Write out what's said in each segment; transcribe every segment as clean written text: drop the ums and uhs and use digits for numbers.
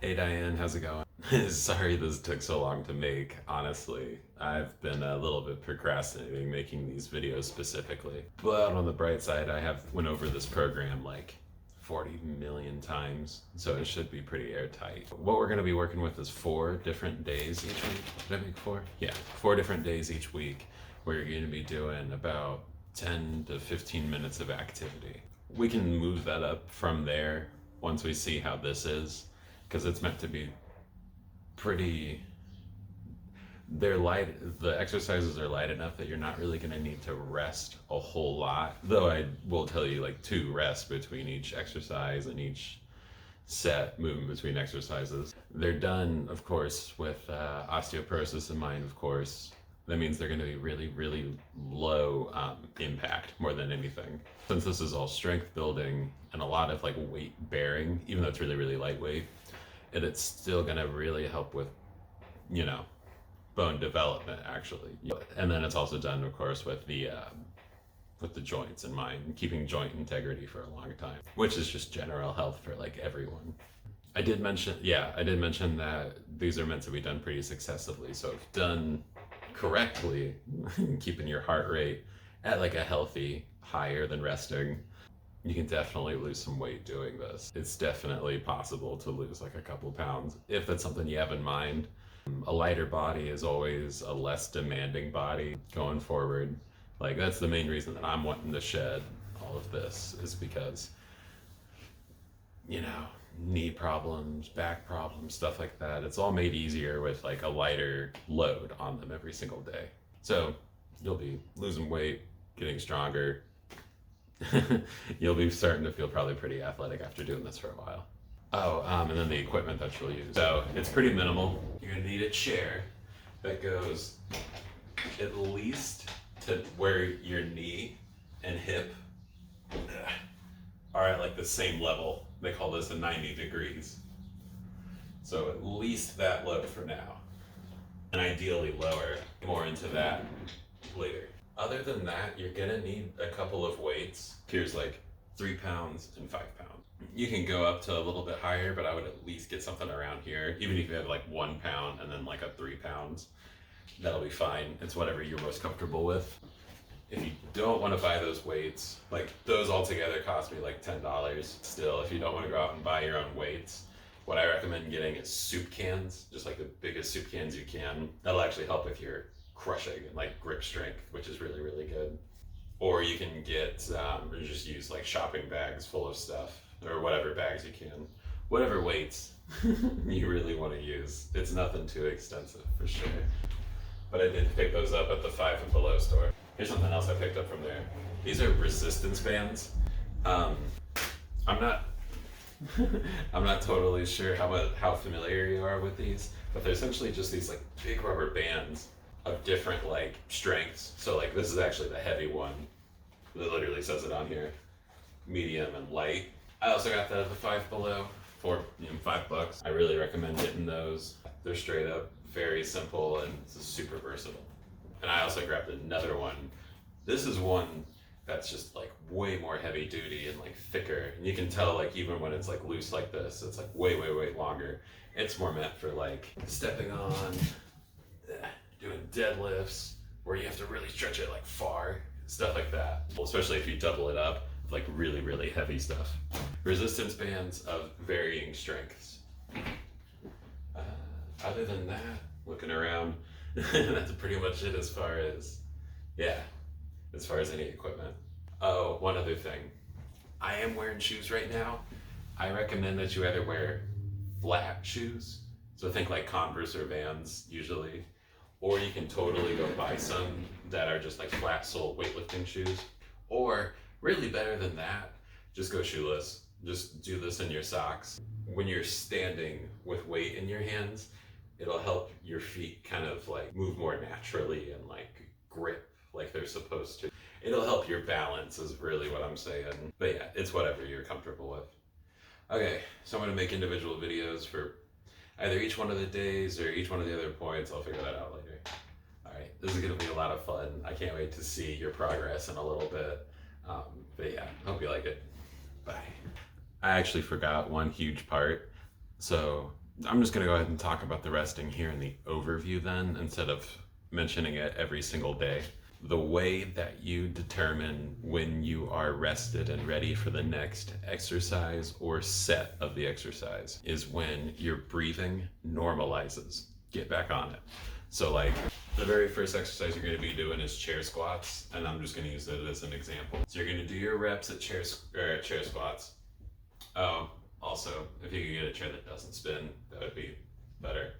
Hey Diane, how's it going? Sorry this took so long to make, honestly. I've been a little bit procrastinating making these videos specifically. But on the bright side, I have went over this program like 40 million times, so it should be pretty airtight. What we're going to be working with is 4 different days each week. Did I make 4? Yeah, 4 different days each week where you're going to be doing about 10 to 15 minutes of activity. We can move that up from there once we see how this is, because it's meant to be pretty, they're light, the exercises are light enough that you're not really going to need to rest a whole lot, though I will tell you like 2 rests between each exercise and each set, moving between exercises. They're done, of course, with osteoporosis in mind, of course. That means they're going to be really, really low impact more than anything. Since this is all strength building and a lot of like weight bearing, even though it's really, really lightweight, and it's still going to really help with, you know, bone development actually. And then it's also done, of course, with the joints in mind, keeping joint integrity for a long time, which is just general health for like everyone. I did mention that these are meant to be done pretty successively. So if done correctly, keeping your heart rate at like a healthy, higher than resting, you can definitely lose some weight doing this. It's definitely possible to lose like a couple pounds if that's something you have in mind. A lighter body is always a less demanding body going forward. Like that's the main reason that I'm wanting to shed all of this, is because, you know, knee problems, back problems, stuff like that. It's all made easier with like a lighter load on them every single day. So you'll be losing weight, getting stronger. You'll be starting to feel probably pretty athletic after doing this for a while. Oh, and then the equipment that you'll use. So it's pretty minimal. You're gonna need a chair that goes at least to where your knee and hip are at like the same level. They call this a 90 degrees. So at least that low for now. And ideally lower, more into that later. Other than that, you're gonna need a couple of weights. Here's like 3 pounds and 5 pounds. You can go up to a little bit higher, but I would at least get something around here. Even if you have like 1 pound and then like a 3 pounds, that'll be fine. It's whatever you're most comfortable with. If you don't want to buy those weights, like those all together cost me like $10. Still, if you don't want to go out and buy your own weights, what I recommend getting is soup cans, just like the biggest soup cans you can. That'll actually help with your crushing and like grip strength, which is really, really good. Or you can get, or just use like shopping bags full of stuff, or whatever bags you can, whatever weights you really want to use. It's nothing too extensive for sure. But I did pick those up at the Five and Below store. Here's something else I picked up from there. These are resistance bands. I'm not I'm not totally sure how familiar you are with these, but they're essentially just these like big rubber bands of different like strengths. So like this is actually the heavy one. It literally says it on here. Medium and light. I also got that at the Five Below for $5. I really recommend getting those. They're straight up very simple and it's super versatile. And I also grabbed another one. This is one that's just like way more heavy duty and like thicker. And you can tell like even when it's like loose like this, it's like way, way, way longer. It's more meant for like stepping on, doing deadlifts, where you have to really stretch it like far, stuff like that. Well, especially if you double it up with like really, really heavy stuff. Resistance bands of varying strengths. Other than that, looking around, that's pretty much it as far as any equipment. Oh, one other thing. I am wearing shoes right now. I recommend that you either wear flat shoes, so think like Converse or Vans usually, or you can totally go buy some that are just like flat sole weightlifting shoes, or really better than that, just go shoeless. Just do this in your socks. When you're standing with weight in your hands, it'll help your feet kind of like move more naturally and like grip like they're supposed to. It'll help your balance is really what I'm saying. But yeah, it's whatever you're comfortable with. Okay, so I'm gonna make individual videos for either each one of the days or each one of the other points. I'll figure that out later. All right, this is gonna be a lot of fun. I can't wait to see your progress in a little bit. But yeah, hope you like it. Bye. I actually forgot one huge part. So I'm just going to go ahead and talk about the resting here in the overview then, instead of mentioning it every single day. The way that you determine when you are rested and ready for the next exercise or set of the exercise is when your breathing normalizes. Get back on it. So, like, the very first exercise you're going to be doing is chair squats, and I'm just going to use it as an example. So you're going to do your reps at chair squats. Also, if you could get a chair that doesn't spin, that would be better.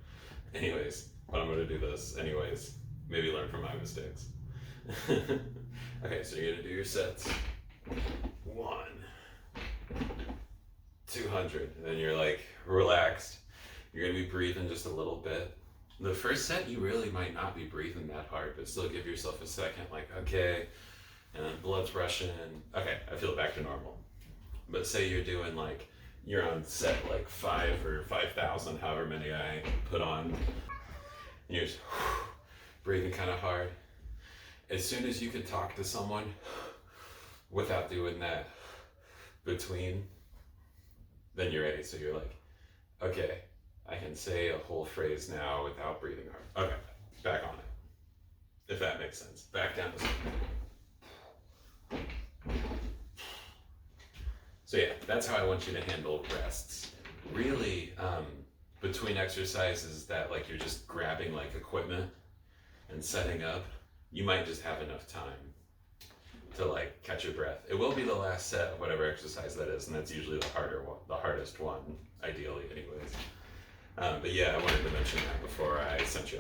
Anyways, but I'm going to do this anyways. Maybe learn from my mistakes. Okay, so you're going to do your sets. 1, 200, and then you're like relaxed. You're going to be breathing just a little bit. The first set, you really might not be breathing that hard, but still give yourself a second, like, okay, and then blood's rushing. Okay, I feel back to normal. But say you're doing like, you're on set like 5 or 5,000, however many I put on, and you're just breathing kind of hard. As soon as you can talk to someone without doing that between, then you're ready. So you're like, okay, I can say a whole phrase now without breathing hard. Okay, back on it. If that makes sense. Back down to something. So yeah, that's how I want you to handle rests. Really, between exercises that like you're just grabbing like equipment and setting up, you might just have enough time to like catch your breath. It will be the last set of whatever exercise that is, and that's usually the hardest one, ideally anyways. But yeah, I wanted to mention that before I sent you